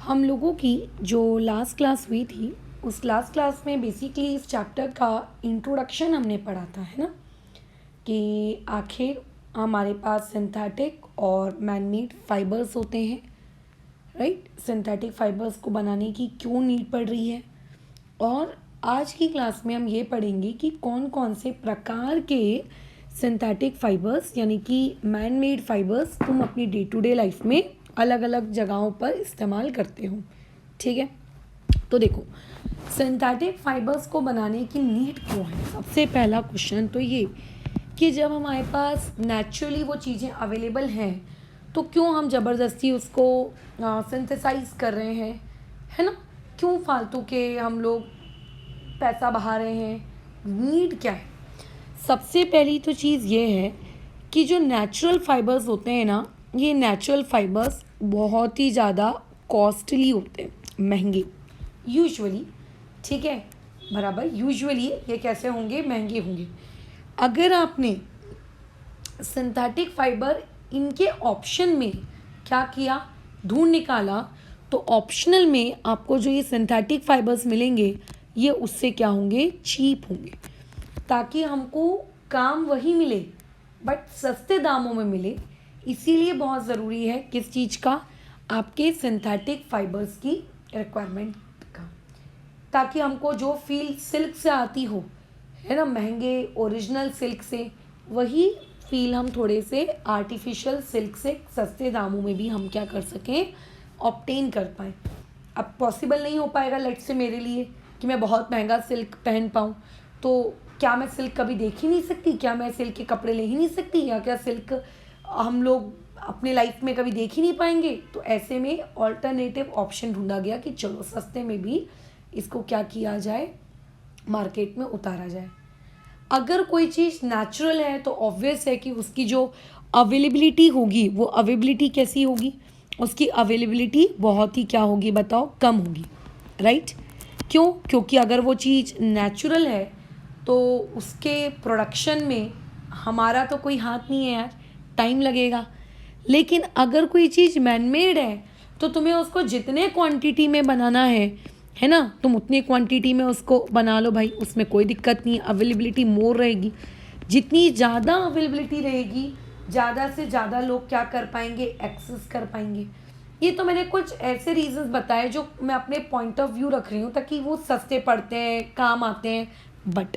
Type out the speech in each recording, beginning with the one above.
हम लोगों की जो लास्ट क्लास हुई थी उस लास्ट क्लास में बेसिकली इस चैप्टर का इंट्रोडक्शन हमने पढ़ा था, है ना, कि आखिर हमारे पास सिंथेटिक और मैनमेड फाइबर्स होते हैं, राइट। सिंथेटिक फाइबर्स को बनाने की क्यों नीड पड़ रही है। और आज की क्लास में हम ये पढ़ेंगे कि कौन कौन से प्रकार के सिंथेटिक फाइबर्स यानी कि मैन मेड फाइबर्स तुम अपनी डे टू डे लाइफ में अलग अलग जगहों पर इस्तेमाल करते हो। ठीक है, तो देखो सिंथेटिक फाइबर्स को बनाने की नीड क्यों है। सबसे पहला क्वेश्चन तो ये कि जब हमारे पास नेचुरली वो चीज़ें अवेलेबल हैं तो क्यों हम ज़बरदस्ती उसको सिंथेसाइज कर रहे हैं, है ना। क्यों फालतू के हम लोग पैसा बहा रहे हैं, नीड क्या है। सबसे पहली तो चीज़ ये है कि जो नेचुरल फाइबर्स होते हैं ना, ये नेचुरल फाइबर्स बहुत ही ज़्यादा कॉस्टली होते हैं, महंगे यूजुअली। ठीक है, बराबर, यूजुअली ये कैसे होंगे, महंगे होंगे। अगर आपने सिंथेटिक फाइबर इनके ऑप्शन में क्या किया, ढूंढ निकाला, तो ऑप्शनल में आपको जो ये सिंथेटिक फाइबर्स मिलेंगे ये उससे क्या होंगे, चीप होंगे, ताकि हमको काम वही मिले बट सस्ते दामों में मिले। इसीलिए बहुत ज़रूरी है किस चीज़ का, आपके सिंथेटिक फाइबर्स की रिक्वायरमेंट का, ताकि हमको जो फील सिल्क से आती हो, है ना, महंगे ओरिजिनल सिल्क से, वही फील हम थोड़े से आर्टिफिशियल सिल्क से सस्ते दामों में भी हम क्या कर सकें, ऑब्टेन कर पाएँ। अब पॉसिबल नहीं हो पाएगा लेट से मेरे लिए कि मैं बहुत महंगा सिल्क पहन पाऊँ, तो क्या मैं सिल्क कभी देख ही नहीं सकती, क्या मैं सिल्क के कपड़े ले ही नहीं सकती, या क्या सिल्क हम लोग अपने लाइफ में कभी देख ही नहीं पाएंगे। तो ऐसे में ऑल्टरनेटिव ऑप्शन ढूंढा गया कि चलो सस्ते में भी इसको क्या किया जाए, मार्केट में उतारा जाए। अगर कोई चीज़ नेचुरल है तो ऑब्वियस है कि उसकी जो अवेलेबिलिटी होगी, वो अवेलेबिलिटी कैसी होगी, उसकी अवेलेबिलिटी बहुत ही क्या होगी, बताओ, कम होगी, राइट। क्यों, क्योंकि अगर वो चीज़ नेचुरल है तो उसके प्रोडक्शन में हमारा तो कोई हाथ नहीं है यार, टाइम लगेगा। लेकिन अगर कोई चीज़ मैनमेड है तो तुम्हें उसको जितने क्वांटिटी में बनाना है ना, तुम उतनी क्वांटिटी में उसको बना लो भाई, उसमें कोई दिक्कत नहीं है, अवेलेबिलिटी मोर रहेगी। जितनी ज़्यादा अवेलेबिलिटी रहेगी, ज़्यादा से ज़्यादा लोग क्या कर पाएंगे, एक्सेस कर पाएंगे। ये तो मैंने कुछ ऐसे रीजंस बताए जो मैं अपने पॉइंट ऑफ व्यू रख रही हूँ, ताकि वो सस्ते पड़ते हैं, काम आते हैं। बट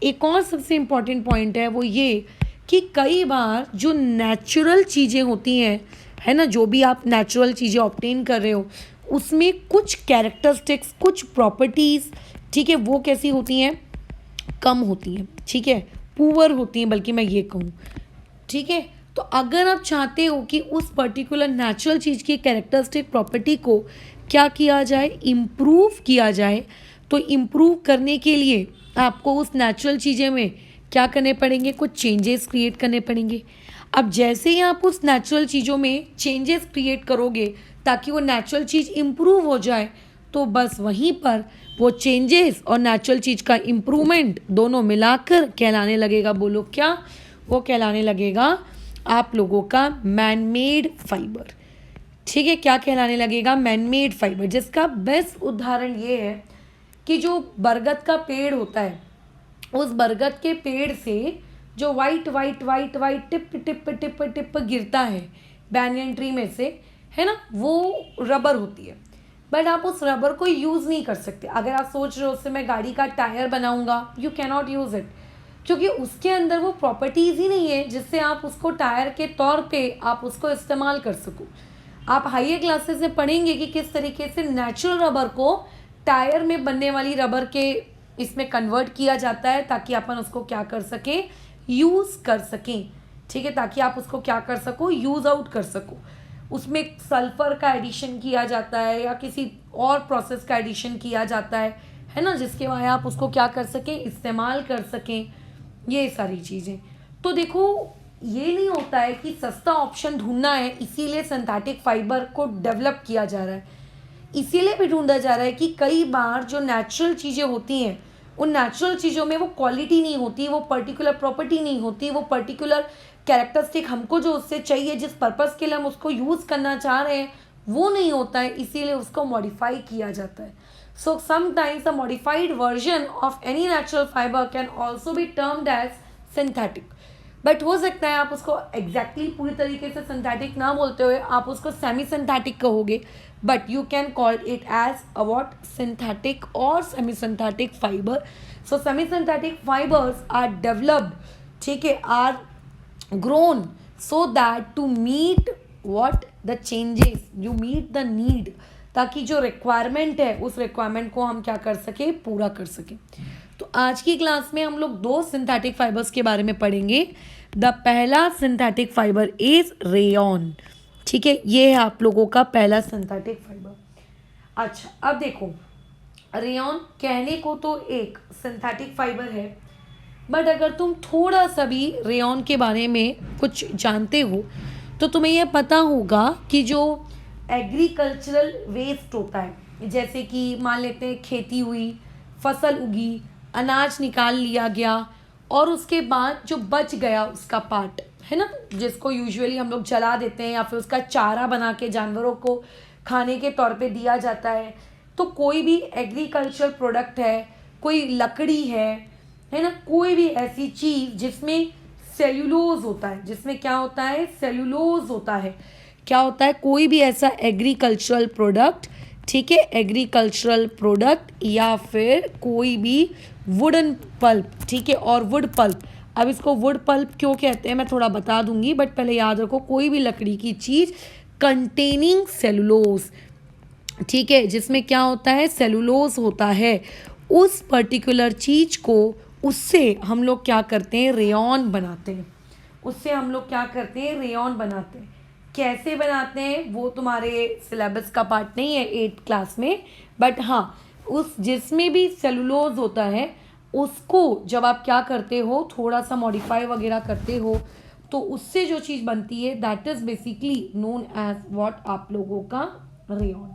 एक और सबसे इम्पॉर्टेंट पॉइंट है वो ये कि कई बार जो नेचुरल चीज़ें होती हैं, है ना, जो भी आप नेचुरल चीज़ें ऑब्टेन कर रहे हो, उसमें कुछ कैरेक्टरिस्टिक्स, कुछ प्रॉपर्टीज़, ठीक है, वो कैसी होती हैं, कम होती हैं, ठीक है, पुअर होती हैं, बल्कि मैं ये कहूँ। ठीक है, तो अगर आप चाहते हो कि उस पर्टिकुलर नेचुरल चीज़ की कैरेक्टरिस्टिक प्रॉपर्टी को क्या किया जाए, इम्प्रूव किया जाए, तो इम्प्रूव करने के लिए आपको उस नेचुरल चीज़ें में क्या करने पड़ेंगे, कुछ चेंजेस क्रिएट करने पड़ेंगे। अब जैसे ही आप उस नेचुरल चीज़ों में चेंजेस क्रिएट करोगे ताकि वो नेचुरल चीज़ इम्प्रूव हो जाए, तो बस वहीं पर वो चेंजेस और नेचुरल चीज़ का इम्प्रूवमेंट दोनों मिलाकर कहलाने लगेगा, बोलो क्या, वो कहलाने लगेगा आप लोगों का मैनमेड फाइबर। ठीक है, क्या कहलाने लगेगा, मैनमेड फाइबर। जिसका बेस्ट उदाहरण ये है कि जो बरगद का पेड़ होता है, उस बरगद के पेड़ से जो white white white white tip tip tip tip गिरता है बैनियन ट्री में से, है ना, वो रबर होती है। बट आप उस रबर को यूज़ नहीं कर सकते। अगर आप सोच रहे हो उससे मैं गाड़ी का टायर बनाऊंगा, you can not use it, क्योंकि उसके अंदर वो प्रॉपर्टीज़ ही नहीं है जिससे आप उसको टायर के तौर पे आप उसको इस्तेमाल कर सको। आप हायर क्लासेस में पढ़ेंगे कि किस तरीके से नेचुरल रबर को टायर में बनने वाली रबर के इसमें कन्वर्ट किया जाता है, ताकि अपन उसको क्या कर सकें, यूज़ कर सकें। ठीक है, ताकि आप उसको क्या कर सको, यूज़ आउट कर सको। उसमें सल्फ़र का एडिशन किया जाता है या किसी और प्रोसेस का एडिशन किया जाता है ना, जिसके वजह आप उसको क्या कर सकें, इस्तेमाल कर सकें, ये सारी चीज़ें। तो देखो, ये नहीं होता है कि सस्ता ऑप्शन ढूंढना है इसीलिए सिंथेटिक फाइबर को डेवलप किया जा रहा है। इसीलिए भी ढूंढा जा रहा है कि कई बार जो नेचुरल चीज़ें होती हैं, उन नेचुरल चीज़ों में वो क्वालिटी नहीं होती, वो पर्टिकुलर प्रॉपर्टी नहीं होती, वो पर्टिकुलर कैरेक्टरिस्टिक हमको जो उससे चाहिए, जिस पर्पज़ के लिए हम उसको यूज़ करना चाह रहे हैं, वो नहीं होता है, इसीलिए उसको मॉडिफाई किया जाता है. So sometimes a modified version of any natural fibre can also be termed as synthetic. But हो सकता है आप उसको एग्जैक्टली पूरी तरीके से सिंथेटिक ना बोलते हुए आप उसको सेमी सिंथेटिक कहोगे, but you can call it as a what, synthetic और semi synthetic fibre. So semi synthetic fibres are developed, ठीक है, are grown so that to meet what the changes, you meet the need, ताकि जो requirement है उस requirement को हम क्या कर सके, पूरा कर सके. तो आज की क्लास में हम लोग दो सिंथेटिक फाइबर्स के बारे में पढ़ेंगे. द पहला सिंथेटिक फाइबर इज रेयॉन. ठीक है, ये है आप लोगों का पहला सिंथेटिक फाइबर. अच्छा, अब देखो, रेयॉन कहने को तो एक सिंथेटिक फाइबर है, बट अगर तुम थोड़ा सा भी रेयॉन के बारे में कुछ जानते हो तो तुम्हें यह पता होगा कि जो एग्रीकल्चरल वेस्ट होता है, जैसे कि मान लेते हैं खेती हुई, फसल उगी, अनाज निकाल लिया गया और उसके बाद जो बच गया उसका पार्ट है ना, जिसको यूजुअली हम लोग जला देते हैं या फिर उसका चारा बना के जानवरों को खाने के तौर पे दिया जाता है. तो कोई भी एग्रीकल्चरल प्रोडक्ट है, कोई लकड़ी है ना, कोई भी ऐसी चीज़ जिसमें सेल्यूलोज होता है, जिसमें क्या होता है, सेल्यूलोज होता है, क्या होता है, कोई भी ऐसा एग्रीकल्चरल प्रोडक्ट, ठीक है, एग्रीकल्चरल प्रोडक्ट या फिर कोई भी वुडन पल्प, ठीक है, और वुड पल्प. अब इसको वुड पल्प क्यों कहते हैं मैं थोड़ा बता दूंगी, बट पहले याद रखो, कोई भी लकड़ी की चीज़ कंटेनिंग सेलुलोज, ठीक है, जिसमें क्या होता है, सेलुलोज होता है, उस पर्टिकुलर चीज़ को, उससे हम लोग क्या करते हैं, रेयॉन बनाते हैं. उससे हम लोग क्या करते हैं, रेयॉन बनाते हैं. कैसे बनाते हैं वो तुम्हारे सिलेबस का पार्ट नहीं है 8th क्लास में, बट हाँ, उस जिसमें भी सेलुलोज होता है उसको जब आप क्या करते हो, थोड़ा सा मॉडिफाई वगैरह करते हो, तो उससे जो चीज़ बनती है that is basically known as what, आप लोगों का रेयॉन.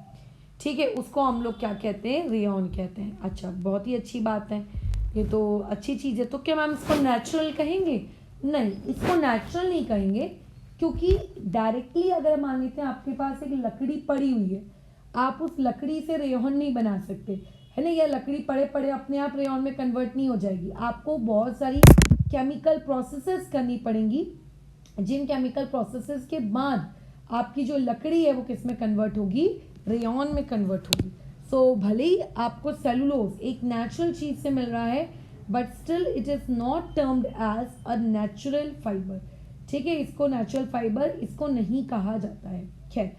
ठीक है, उसको हम लोग क्या कहते हैं, रेयॉन कहते हैं. अच्छा, बहुत ही अच्छी बात है, ये तो अच्छी चीज़ है. तो क्या मैम इसको नेचुरल कहेंगे? नहीं, इसको नेचुरल नहीं कहेंगे, क्योंकि डायरेक्टली अगर मान लेते हैं आपके पास एक लकड़ी पड़ी हुई है, आप उस लकड़ी से रेयॉन नहीं बना सकते, है ना. यह लकड़ी पड़े पड़े अपने आप रेयॉन में कन्वर्ट नहीं हो जाएगी. आपको बहुत सारी केमिकल प्रोसेसेस करनी पड़ेंगी, जिन केमिकल प्रोसेसेस के बाद आपकी जो लकड़ी है वो किस में कन्वर्ट होगी, रेयॉन में कन्वर्ट होगी. सो भले ही आपको सेलुलोज एक नेचुरल चीज़ से मिल रहा है, but still it is not termed as a natural fibre. ठीक है, इसको नेचुरल फाइबर इसको नहीं कहा जाता है. खैर,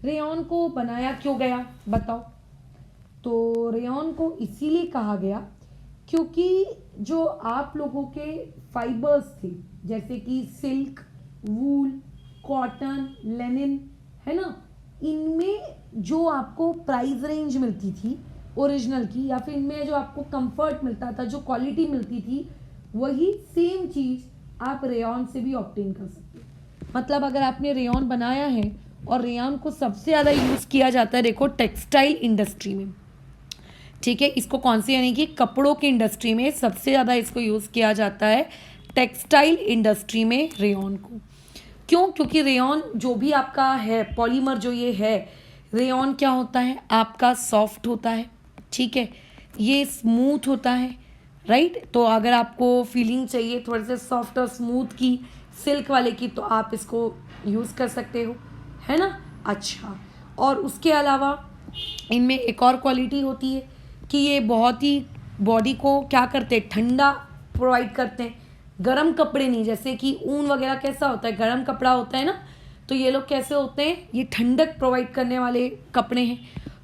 रेयॉन को बनाया क्यों गया बताओ. तो रेयॉन को इसीलिए कहा गया क्योंकि जो आप लोगों के फाइबर्स थे, जैसे कि सिल्क, वूल, कॉटन, लेनिन, है ना, इनमें जो आपको प्राइस रेंज मिलती थी ओरिजिनल की, या फिर इनमें जो आपको कंफर्ट मिलता था, जो क्वालिटी मिलती थी, वही सेम चीज़ आप रेयॉन से भी ऑब्टेन कर सकते हो. मतलब अगर आपने रेयॉन बनाया है, और रेयॉन को सबसे ज़्यादा यूज़ किया जाता है देखो टेक्सटाइल इंडस्ट्री में. ठीक है, इसको कौन सी, यानी कि कपड़ों की इंडस्ट्री में सबसे ज़्यादा इसको यूज़ किया जाता है, टेक्सटाइल इंडस्ट्री में रेयॉन को. क्यों? क्योंकि रेयॉन जो भी आपका है पॉलीमर, जो ये है रेयॉन, क्या होता है आपका, सॉफ्ट होता है. ठीक है, ये स्मूथ होता है, राइट. तो अगर आपको फीलिंग चाहिए थोड़े से सॉफ्ट और स्मूथ की, सिल्क वाले की, तो आप इसको यूज़ कर सकते हो, है ना. अच्छा, और उसके अलावा इनमें एक और क्वालिटी होती है कि ये बहुत ही बॉडी को क्या करते हैं, ठंडा प्रोवाइड करते हैं. गरम कपड़े नहीं, जैसे कि ऊन वगैरह कैसा होता है, गरम कपड़ा होता है ना, तो ये लोग कैसे होते हैं, ये ठंडक प्रोवाइड करने वाले कपड़े हैं.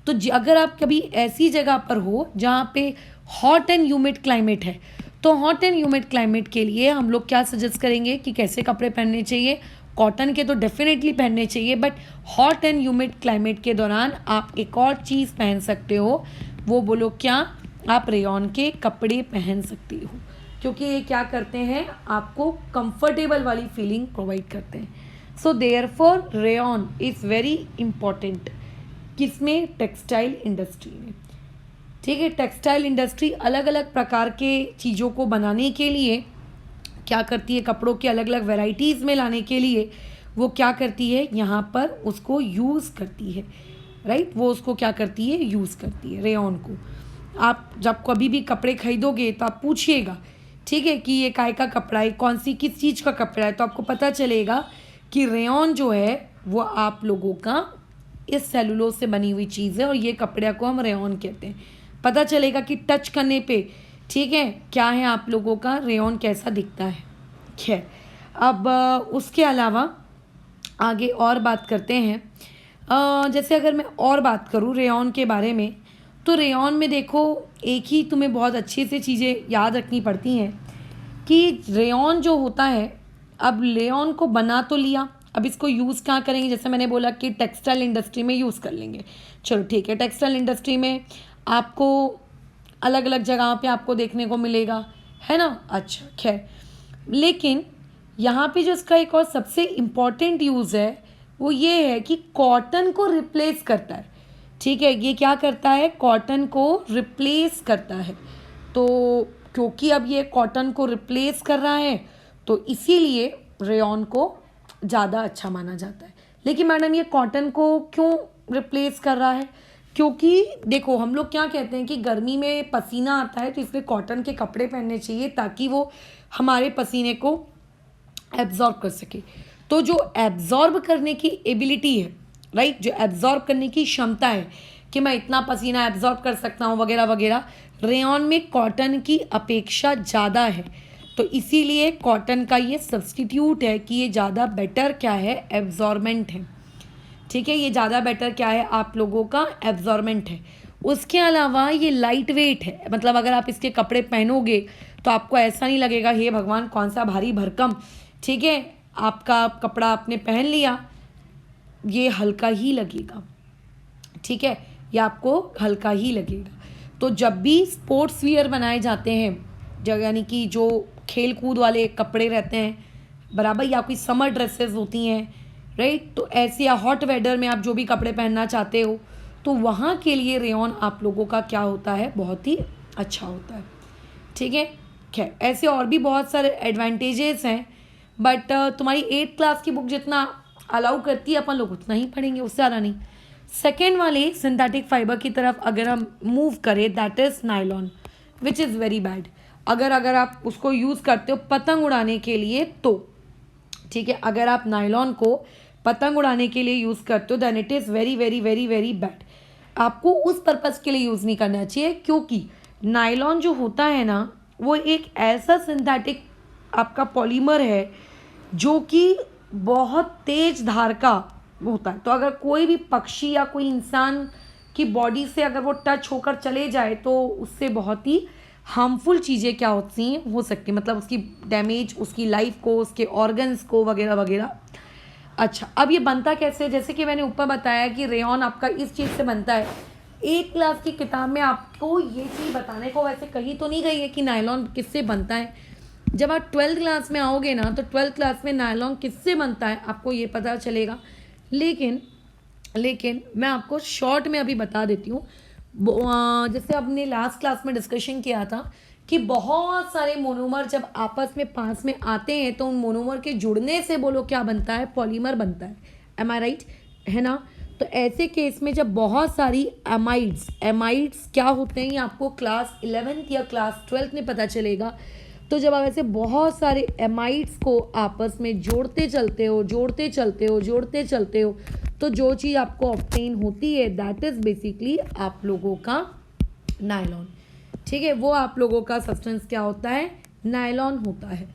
तो अगर आप कभी ऐसी जगह पर हो जहाँ पे हॉट एंड ह्यूमिड क्लाइमेट है, तो हॉट एंड ह्यूमिड क्लाइमेट के लिए हम लोग क्या सजेस्ट करेंगे कि कैसे कपड़े पहनने चाहिए. कॉटन के तो डेफिनेटली पहनने चाहिए, but hot and humid climate के दौरान आप एक और चीज़ पहन सकते हो, वो बोलो क्या, आप रेयॉन के कपड़े पहन सकते हो, क्योंकि ये क्या करते हैं, आपको कंफर्टेबल वाली फीलिंग प्रोवाइड करते हैं. So therefore rayon is very important. किसमें, टेक्सटाइल इंडस्ट्री में. ठीक है, टेक्सटाइल इंडस्ट्री अलग अलग प्रकार के चीज़ों को बनाने के लिए क्या करती है, कपड़ों की अलग अलग वेराइटीज़ में लाने के लिए वो क्या करती है यहाँ पर उसको यूज़ करती है, राइट। वो उसको क्या करती है, यूज़ करती है रेयॉन को। आप जब कभी भी कपड़े खरीदोगे तो आप पूछिएगा, ठीक है, कि ये काय का कपड़ा है, कौन सी किस चीज़ का कपड़ा है, तो आपको पता चलेगा कि रेयॉन जो है वो आप लोगों का इस सेलुलोज से बनी हुई चीज़ है और ये कपड़े को हम रेयॉन कहते हैं। पता चलेगा कि टच करने पे, ठीक है, क्या है आप लोगों का रेयॉन कैसा दिखता है। खैर, अब उसके अलावा आगे और बात करते हैं। जैसे अगर मैं और बात करूँ रेयॉन के बारे में, तो रेयॉन में देखो एक ही तुम्हें बहुत अच्छे से चीज़ें याद रखनी पड़ती हैं कि रेयॉन जो होता है, अब रेयॉन को बना तो लिया, अब इसको यूज़ कहाँ करेंगे, जैसे मैंने बोला कि टेक्सटाइल इंडस्ट्री में यूज़ कर लेंगे। चलो ठीक है, टेक्सटाइल इंडस्ट्री में आपको अलग अलग जगह पे आपको देखने को मिलेगा, है ना। अच्छा खैर, लेकिन यहाँ पे जो इसका एक और सबसे इम्पॉर्टेंट यूज़ है वो ये है कि कॉटन को रिप्लेस करता है, ठीक है। ये क्या करता है, कॉटन को रिप्लेस करता है। तो क्योंकि अब ये कॉटन को रिप्लेस कर रहा है तो इसीलिए रेयॉन को ज़्यादा अच्छा माना जाता है। लेकिन मैडम ये कॉटन को क्यों रिप्लेस कर रहा है, क्योंकि देखो हम लोग क्या कहते हैं कि गर्मी में पसीना आता है तो इसलिए कॉटन के कपड़े पहनने चाहिए ताकि वो हमारे पसीने को एब्जॉर्ब कर सके। तो जो एब्जॉर्ब करने की एबिलिटी है, राइट, जो एब्जॉर्ब करने की क्षमता है कि मैं इतना पसीना एब्जॉर्ब कर सकता हूँ वगैरह वगैरह, रेयॉन में कॉटन की अपेक्षा ज़्यादा है। तो इसीलिए कॉटन का ये सब्स्टिट्यूट है कि ये ज़्यादा बेटर क्या है, एब्जॉर्बेंट है, ठीक है। ये ज़्यादा बेटर क्या है, आप लोगों का एब्जॉर्बेंट है। उसके अलावा ये लाइट वेट है, मतलब अगर आप इसके कपड़े पहनोगे तो आपको ऐसा नहीं लगेगा हे भगवान कौन सा भारी भरकम, ठीक है, आपका कपड़ा आपने पहन लिया, ये हल्का ही लगेगा, ठीक है, ये आपको हल्का ही लगेगा। तो जब भी स्पोर्ट्स वियर बनाए जाते हैं, यानी कि जो खेल कूद वाले कपड़े रहते हैं बराबर, या कोई समर ड्रेसेस होती हैं, राइट, तो ऐसे या हॉट वेदर में आप जो भी कपड़े पहनना चाहते हो तो वहाँ के लिए रेयॉन आप लोगों का क्या होता है, बहुत ही अच्छा होता है, ठीक है। खैर, ऐसे और भी बहुत सारे एडवांटेजेस हैं, बट तुम्हारी 8th क्लास की बुक जितना अलाउ करती है अपन लोग उतना ही पढ़ेंगे, उससे ज़्यादा नहीं। सेकेंड वाले सिंथेटिक फाइबर की तरफ अगर हम मूव करें, that is nylon, which is very bad. अगर आप उसको यूज़ करते हो पतंग उड़ाने के लिए तो, ठीक है, अगर आप नायलॉन को पतंग उड़ाने के लिए यूज़ करते हो then it is very very very very bad. आपको उस पर्पज़ के लिए यूज़ नहीं करना चाहिए, क्योंकि नायलॉन जो होता है ना वो एक ऐसा सिंथेटिक आपका पॉलीमर है जो कि बहुत तेज धार का होता है। तो अगर कोई भी पक्षी या कोई इंसान की बॉडी से अगर वो टच होकर चले जाए तो उससे बहुत ही हार्मफुल चीज़ें क्या होती हैं, हो सकती हैं, मतलब उसकी डैमेज, उसकी लाइफ को, उसके ऑर्गन्स को वगैरह वगैरह। अच्छा, अब ये बनता कैसे, जैसे कि मैंने ऊपर बताया कि रेयॉन आपका इस चीज़ से बनता है। 1 क्लास की किताब में आपको ये चीज़ बताने को वैसे कही तो नहीं गई है कि नायलॉन किससे बनता है। जब आप 12th क्लास में आओगे ना तो 12th क्लास में नायलॉन किससे बनता है आपको ये पता चलेगा। लेकिन मैं आपको शॉर्ट में अभी बता देती हूँ। जैसे हमने लास्ट क्लास में डिस्कशन किया था कि बहुत सारे मोनोमर जब आपस में पास में आते हैं तो उन मोनोमर के जुड़ने से बोलो क्या बनता है, पॉलीमर बनता है। एम आई राइट, है ना। तो ऐसे केस में जब बहुत सारी एमाइड्स क्या होते हैं ये आपको क्लास 11th या क्लास 12th में पता चलेगा। तो जब आप ऐसे बहुत सारे एमाइड्स को आपस में जोड़ते चलते हो तो जो चीज़ आपको ऑब्टेन होती है दैट इज़ बेसिकली आप लोगों का नायलॉन, ठीक है। वो आप लोगों का सब्सटेंस क्या होता है, नायलॉन होता है,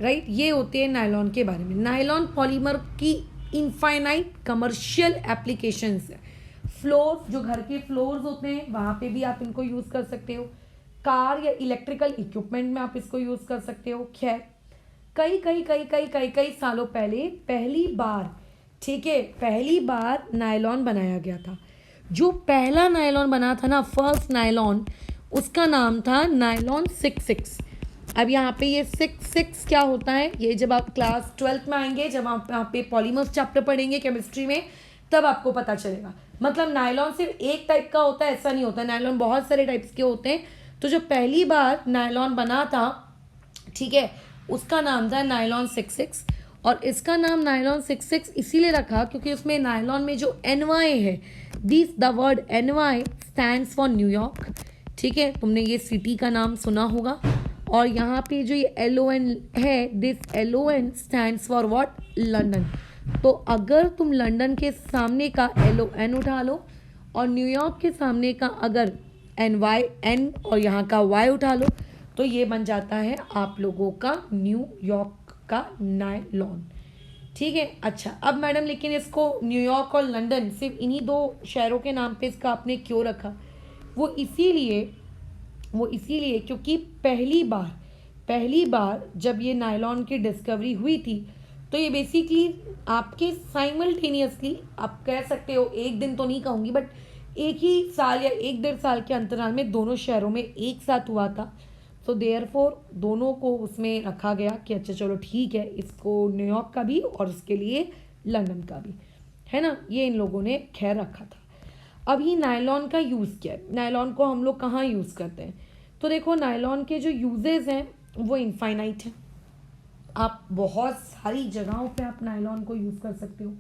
राइट। ये होते हैं नायलॉन के बारे में। नायलॉन पॉलीमर की इनफाइनाइट कमर्शियल एप्लीकेशंस है। फ्लोर्स, जो घर के फ्लोर्स होते हैं वहाँ पे भी आप इनको यूज़ कर सकते हो। कार या इलेक्ट्रिकल इक्विपमेंट में आप इसको यूज़ कर सकते हो। खैर, कई सालों पहले पहली बार नायलॉन बनाया गया था। जो पहला नायलॉन बना था ना, फर्स्ट नायलॉन, उसका नाम था नायलॉन 66। अब यहाँ पे ये 66 क्या होता है, ये जब आप क्लास 12th में आएंगे, जब आप यहाँ पे पॉलीमर्स चैप्टर पढ़ेंगे केमिस्ट्री में, तब आपको पता चलेगा। मतलब नायलॉन सिर्फ एक टाइप का होता है ऐसा नहीं होता, नायलॉन बहुत सारे टाइप्स के होते हैं। तो जो पहली बार नायलॉन बना था, ठीक है, उसका नाम था नायलॉन 66। और इसका नाम नायलॉन 66 इसीलिए रखा क्योंकि उसमें नायलॉन में जो NY है, this the word NY stands for New York. ठीक है, तुमने ये सिटी का नाम सुना होगा। और यहाँ पे जो ये LON है, this LON stands for what, London. तो अगर तुम लंदन के सामने का LON उठा लो और न्यूयॉर्क के सामने का अगर N और यहाँ का Y उठा लो तो ये बन जाता है आप लोगों का न्यूयॉर्क का नायलॉन। ठीक है। अच्छा, अब मैडम लेकिन इसको न्यूयॉर्क और लंदन सिर्फ इन्हीं दो शहरों के नाम पे इसका आपने क्यों रखा? वो इसीलिए क्योंकि पहली बार जब ये नायलॉन की डिस्कवरी हुई थी तो ये बेसिकली आपके साइमल्टेनियसली, आप कह सकते हो एक दिन तो नहीं कहूँगी, बट एक ही साल या 1-1.5 साल के अंतराल में दोनों शहरों में एक साथ हुआ था। तो देयरफॉर दोनों को उसमें रखा गया कि अच्छा चलो ठीक है, इसको न्यूयॉर्क का भी और उसके लिए लंदन का भी, है ना। ये इन लोगों ने खैर रखा था। अभी नायलॉन का यूज़ क्या है? नायलॉन को हम लोग कहाँ यूज़ करते हैं? तो देखो, नायलॉन के जो यूजेस हैं वो इनफाइनाइट हैं। आप बहुत सारी जगहों पे आप नायलॉन को यूज़ कर सकते हो।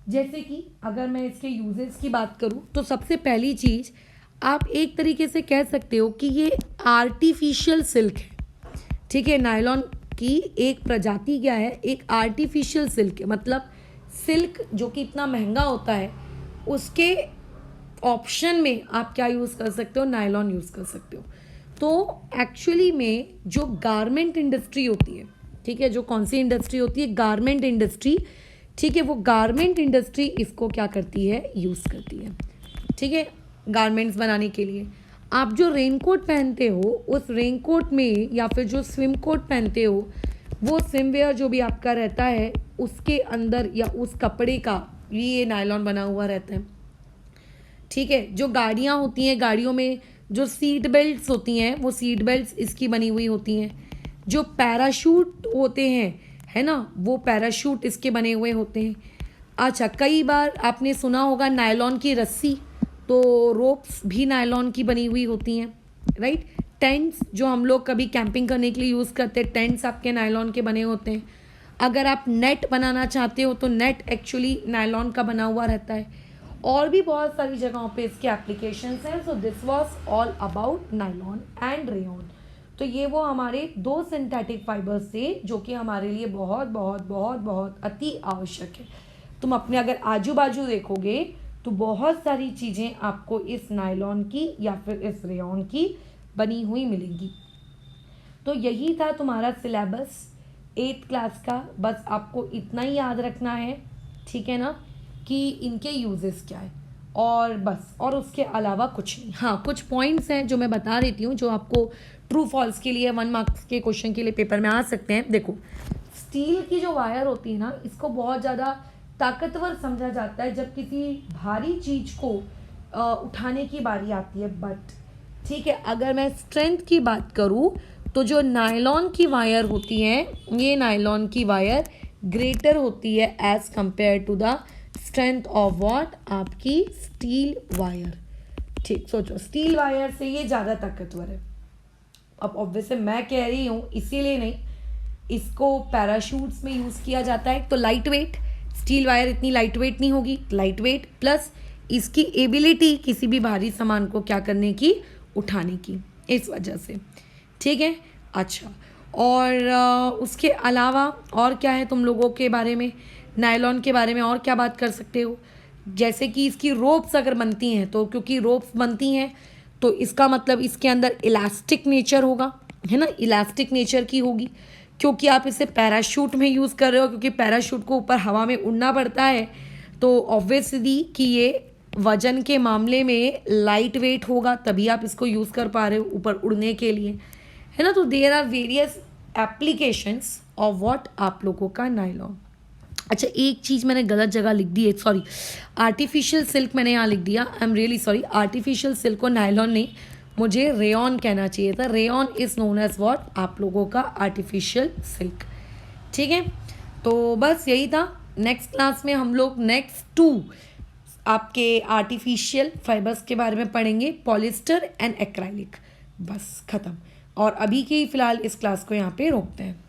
जैसे कि अगर मैं इसके यूजेस की बात करूं तो सबसे पहली चीज़, आप एक तरीके से कह सकते हो कि ये आर्टिफिशियल सिल्क है। ठीक है, नायलॉन की एक प्रजाति क्या है? एक आर्टिफिशियल सिल्क है। मतलब सिल्क जो कि इतना महंगा होता है, उसके ऑप्शन में आप क्या यूज़ कर सकते हो? नायलॉन यूज़ कर सकते हो। तो एक्चुअली में जो गारमेंट इंडस्ट्री होती है, ठीक है, जो कौन सी इंडस्ट्री होती है? Garment industry. ठीक है, वो गारमेंट इंडस्ट्री इसको क्या करती है? यूज़ करती है। ठीक है, गारमेंट्स बनाने के लिए आप जो रेनकोट पहनते हो, उस रेनकोट में या फिर जो स्विम कोट पहनते हो, वो स्विमवेयर जो भी आपका रहता है उसके अंदर या उस कपड़े का ये नायलॉन बना हुआ रहता है। ठीक है, जो गाड़ियाँ होती हैं, गाड़ियों में जो सीट बेल्ट्स होती हैं, वो सीट बेल्ट्स इसकी बनी हुई होती हैं। जो पैराशूट होते हैं, है ना, वो पैराशूट इसके बने हुए होते हैं। अच्छा, कई बार आपने सुना होगा नायलॉन की रस्सी, तो रोप्स भी नायलॉन की बनी हुई होती हैं, राइट। टेंट्स जो हम लोग कभी कैंपिंग करने के लिए यूज़ करते हैं, टेंट्स आपके नायलॉन के बने होते हैं। अगर आप नेट बनाना चाहते हो तो नेट एक्चुअली नायलॉन का बना हुआ रहता है। और भी बहुत सारी जगहों पे इसके एप्लीकेशंस हैं। So this was all about nylon and rayon. तो ये वो हमारे दो सिंथेटिक फाइबर्स थे जो कि हमारे लिए बहुत बहुत बहुत बहुत अति आवश्यक है। तुम अपने अगर आजू बाजू देखोगे तो बहुत सारी चीज़ें आपको इस नायलॉन की या फिर इस रेयॉन की बनी हुई मिलेंगी। तो यही था तुम्हारा सिलेबस 8th क्लास का। बस आपको इतना ही याद रखना है, ठीक है ना, कि इनके यूजेस क्या है और बस, और उसके अलावा कुछ नहीं। हाँ, कुछ पॉइंट्स हैं जो मैं बता देती हूँ जो आपको ट्रू फॉल्स के लिए 1 मार्क्स के क्वेश्चन के लिए पेपर में आ सकते हैं। देखो, स्टील की जो वायर होती है ना, इसको बहुत ज़्यादा ताकतवर समझा जाता है जब किसी भारी चीज़ को उठाने की बारी आती है। बट ठीक है, अगर मैं स्ट्रेंथ की बात करूँ तो जो नायलॉन की वायर होती है, ये नायलॉन की वायर ग्रेटर होती है as compare to the strength of what, आपकी स्टील वायर। ठीक, सोचो, स्टील वायर से ये ज़्यादा ताकतवर है। अब ऑब्वियसली मैं कह रही हूँ इसीलिए नहीं, इसको पैराशूट्स में यूज़ किया जाता है। तो लाइट वेट, स्टील वायर इतनी लाइट वेट नहीं होगी, लाइट वेट प्लस इसकी एबिलिटी किसी भी भारी सामान को क्या करने की, उठाने की, इस वजह से। ठीक है। अच्छा, और उसके अलावा और क्या है तुम लोगों के बारे में, नायलॉन के बारे में और क्या बात कर सकते हो? जैसे कि इसकी रोप्स अगर बनती हैं, तो क्योंकि रोप्स बनती हैं तो इसका मतलब इसके अंदर इलास्टिक नेचर होगा, है ना, इलास्टिक नेचर की होगी, क्योंकि आप इसे पैराशूट में यूज़ कर रहे हो, क्योंकि पैराशूट को ऊपर हवा में उड़ना पड़ता है। तो ऑब्वियसली कि ये वजन के मामले में लाइट वेट होगा, तभी आप इसको यूज़ कर पा रहे हो ऊपर उड़ने के लिए, है ना। तो there are various applications of what, आप लोगों का नायलॉन। अच्छा, एक चीज़ मैंने गलत जगह लिख दी है, सॉरी, आर्टिफिशियल सिल्क मैंने यहाँ लिख दिया, I am really sorry. Artificial silk को नायलॉन नहीं, मुझे रेयॉन कहना चाहिए था। Rayon is known as what, आप लोगों का आर्टिफिशियल सिल्क। ठीक है, तो बस यही था। नेक्स्ट क्लास में हम लोग नेक्स्ट 2 आपके आर्टिफिशियल फाइबर्स के बारे में पढ़ेंगे, पॉलिस्टर एंड एक्राइलिक। बस ख़त्म। और अभी के फ़िलहाल इस क्लास को यहाँ पे रोकते हैं।